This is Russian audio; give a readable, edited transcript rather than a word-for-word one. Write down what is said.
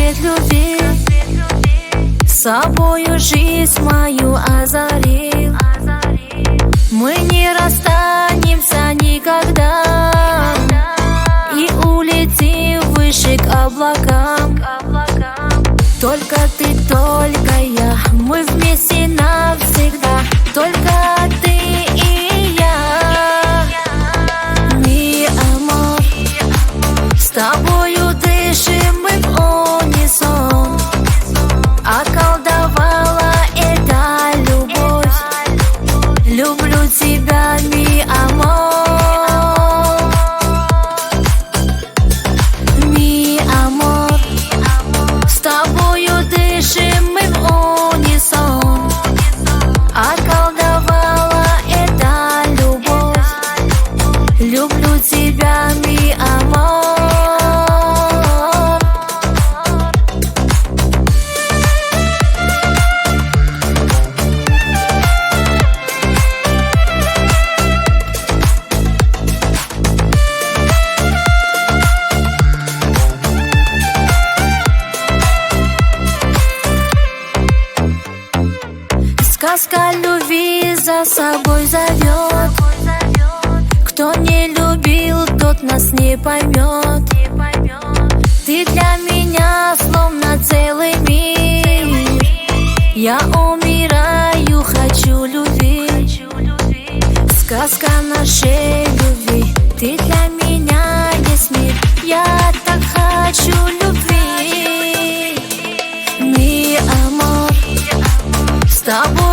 рассвет любви, с собою жизнь мою озарил. Мы не расстанемся никогда и улетим выше к облакам. Только ты, только я, мы вместе навсегда. Только ты и я, mi amor. С тобою дышим мы в унисон. Околдовала эта любовь. Люблю тебя, mi amor. Mi amor. С тобою дышим мы в унисон. Околдовала эта любовь. Люблю тебя, mi amor. Сказка любви за собой зовет. Кто не любил, тот нас не поймет. Ты для меня словно целый мир. Я умираю, хочу любви. Сказка нашей любви. Ты для меня есть мир. Я так хочу любви. Mi amor. С тобой